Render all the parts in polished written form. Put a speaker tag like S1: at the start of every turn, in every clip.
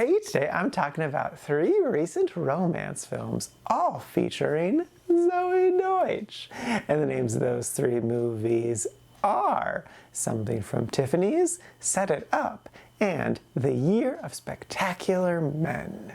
S1: Hey, today I'm talking about 3 recent romance films, all featuring Zoey Deutch. And the names of those 3 movies are Something from Tiffany's, Set It Up, and The Year of Spectacular Men.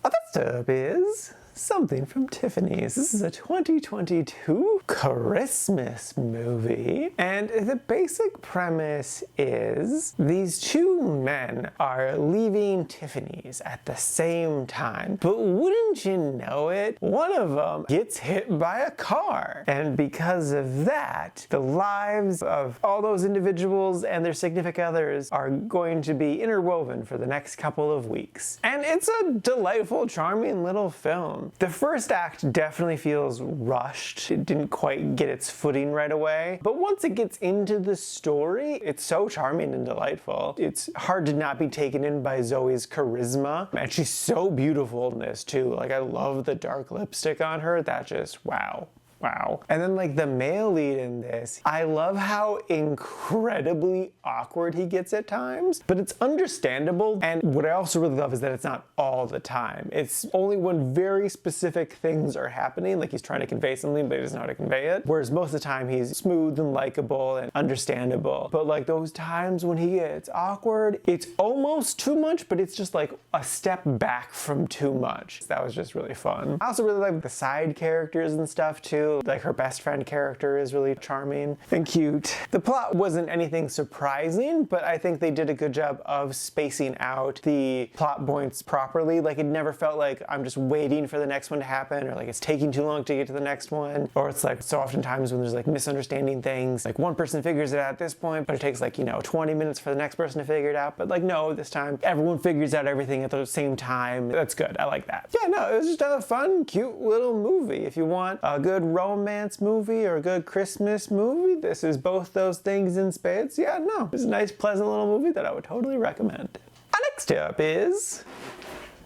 S1: Well, first up is Something from Tiffany's. This is a 2022 Christmas movie, and the basic premise is these 2 men are leaving Tiffany's at the same time, but wouldn't you know it, one of them gets hit by a car, and because of that, the lives of all those individuals and their significant others are going to be interwoven for the next couple of weeks. And it's a delightful, charming little film. The first act definitely feels rushed. It didn't quite get its footing right away. But once it gets into the story, it's so charming and delightful. It's hard to not be taken in by Zoey's charisma. And she's so beautiful in this too. Like, I love the dark lipstick on her. That just, wow. Wow. And then like the male lead in this, I love how incredibly awkward he gets at times, but it's understandable. And what I also really love is that it's not all the time. It's only when very specific things are happening, like he's trying to convey something, but he doesn't know how to convey it. Whereas most of the time he's smooth and likable and understandable. But like those times when he gets awkward, it's almost too much, but it's just like a step back from too much. That was just really fun. I also really like the side characters and stuff too. Like her best friend character is really charming and cute. The plot wasn't anything surprising, but I think they did a good job of spacing out the plot points properly. Like it never felt like I'm just waiting for the next one to happen, or like it's taking too long to get to the next one. Or it's like so oftentimes when there's like misunderstanding things, like one person figures it out at this point, but it takes like, 20 minutes for the next person to figure it out. But like, no, this time everyone figures out everything at the same time. That's good. I like that. Yeah, no, it was just a fun, cute little movie. If you want a good romance movie or a good Christmas movie, this is both those things in spades. Yeah, no, it's a nice, pleasant little movie that I would totally recommend. Next up is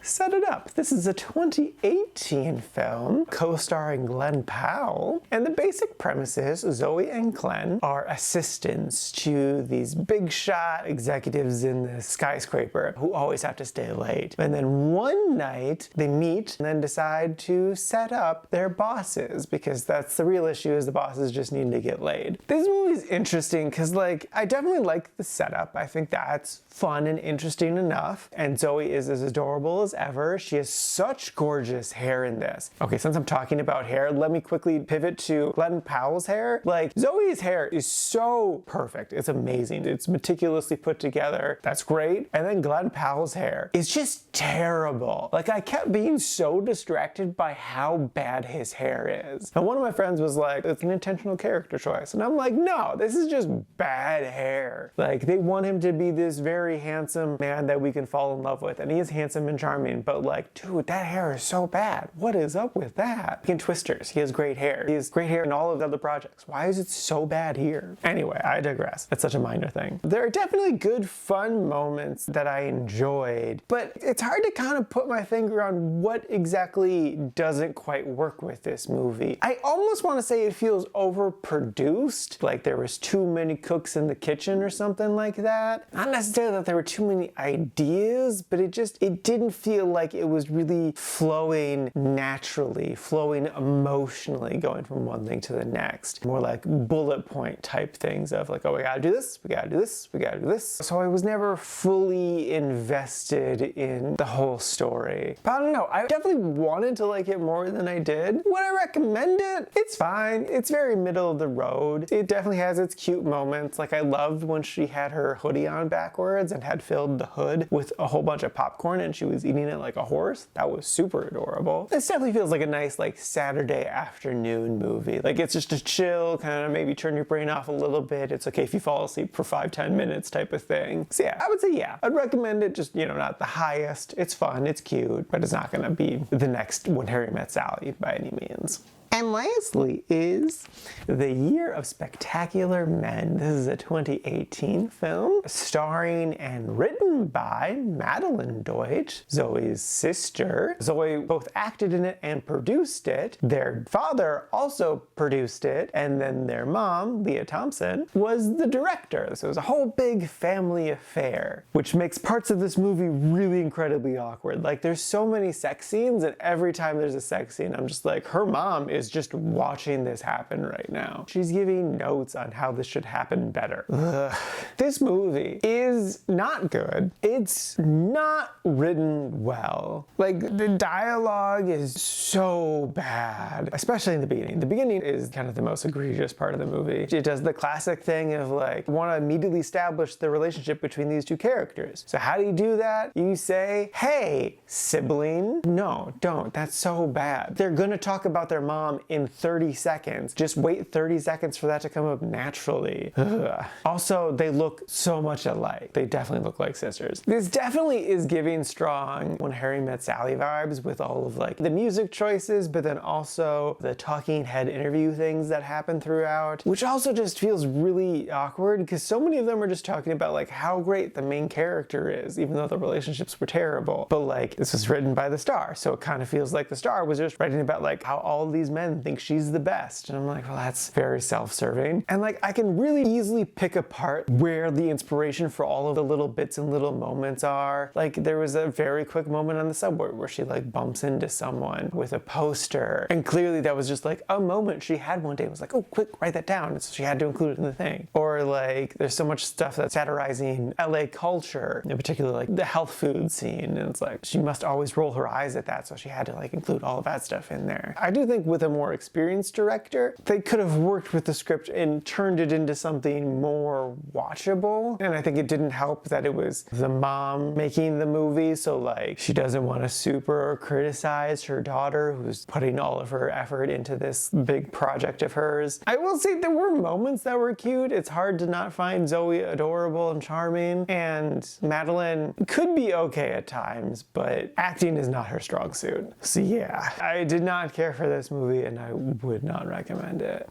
S1: Set It Up. This is a 2018 film co-starring Glenn Powell, and the basic premise is Zoey and Glenn are assistants to these big shot executives in the skyscraper who always have to stay late. And then one night they meet and then decide to set up their bosses, because that's the real issue, is the bosses just need to get laid. This movie is interesting because I definitely like the setup. I think that's fun and interesting enough, and Zoey is as adorable as ever. She has such gorgeous hair in this. Okay, since I'm talking about hair, let me quickly pivot to Glenn Powell's hair. Like, Zoey's hair is so perfect. It's amazing. It's meticulously put together. That's great. And then Glenn Powell's hair is just terrible. Like, I kept being so distracted by how bad his hair is. And one of my friends was like, it's an intentional character choice. And I'm like, no, this is just bad hair. Like, they want him to be this very handsome man that we can fall in love with. And he is handsome and charming, but like, dude, that hair is so bad. What is up with that? In Twisters, he has great hair. He has great hair in all of the other projects. Why is it so bad here? Anyway, I digress. It's such a minor thing. There are definitely good, fun moments that I enjoyed, but it's hard to kind of put my finger on what exactly doesn't quite work with this movie. I almost want to say it feels overproduced, like there was too many cooks in the kitchen or something like that. Not necessarily that there were too many ideas, but it didn't feel like it was really flowing naturally, flowing emotionally, going from one thing to the next. More like bullet point type things of like, oh, we gotta do this, we gotta do this, we gotta do this. So I was never fully invested in the whole story. But I don't know, I definitely wanted to like it more than I did. Would I recommend it? It's fine. It's very middle of the road. It definitely has its cute moments. Like, I loved when she had her hoodie on backwards and had filled the hood with a whole bunch of popcorn and she was eating it like a horse. That was super adorable. This definitely feels like a nice like Saturday afternoon movie. Like, it's just a chill, kind of maybe turn your brain off a little bit. It's okay if you fall asleep for 5-10 minutes type of thing. So yeah, I would say yeah. I'd recommend it, just, not the highest. It's fun, it's cute, but it's not gonna be the next When Harry Met Sally by any means. And lastly is The Year of Spectacular Men. This is a 2018 film starring and written by Madeline Deutch, Zoey's sister. Zoey both acted in it and produced it. Their father also produced it, and then their mom, Leah Thompson, was the director. So it was a whole big family affair, which makes parts of this movie really incredibly awkward. Like, there's so many sex scenes, and every time there's a sex scene, I'm just like, her mom is just watching this happen right now. She's giving notes on how this should happen better. Ugh. This movie is not good. It's not written well. Like, the dialogue is so bad, especially in the beginning. The beginning is kind of the most egregious part of the movie. It does the classic thing of like, want to immediately establish the relationship between these two characters. So how do you do that? You say, hey, sibling. No, don't. That's so bad. They're gonna talk about their mom in 30 seconds. Just wait 30 seconds for that to come up naturally. Ugh. Also, they look so much alike. They definitely look like sisters. This definitely is giving strong When Harry Met Sally vibes with all of like the music choices, but then also the talking head interview things that happen throughout, which also just feels really awkward because so many of them are just talking about like how great the main character is, even though the relationships were terrible. But like, this was written by the star, so it kind of feels like the star was just writing about like how all these men think she's the best. And I'm like, well, that's very self-serving. And like, I can really easily pick apart where the inspiration for all of the little bits and little moments are. Like, there was a very quick moment on the subway where she like bumps into someone with a poster, and clearly that was just like a moment she had one day. It was like, oh, quick, write that down. And so she had to include it in the thing. Or like, there's so much stuff that's satirizing LA culture, in particular like the health food scene, and it's like she must always roll her eyes at that, so she had to like include all of that stuff in there. I do think with a more experienced director, they could have worked with the script and turned it into something more watchable. And I think it didn't help that it was the mom making the movie, so like she doesn't want to super criticize her daughter who's putting all of her effort into this big project of hers. I will say there were moments that were cute. It's hard to not find Zoey adorable and charming, and Madeline could be okay at times, but acting is not her strong suit. So yeah, I did not care for this movie and I would not recommend it.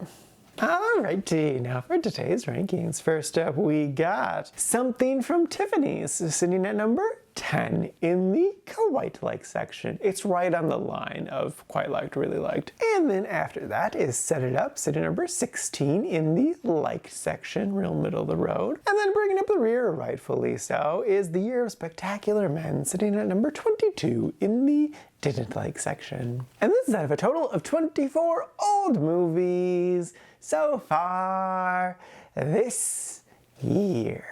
S1: Alrighty, now for today's rankings. First up, we got Something from Tiffany's, sitting at number 10 in the quite like section. It's right on the line of quite liked, really liked. And then after that is Set It Up, sitting number 16 in the liked section, real middle of the road. And then bringing up the rear, rightfully so, is The Year of Spectacular Men, sitting at number 22 in the didn't like section. And this is out of a total of 24 old movies so far this year.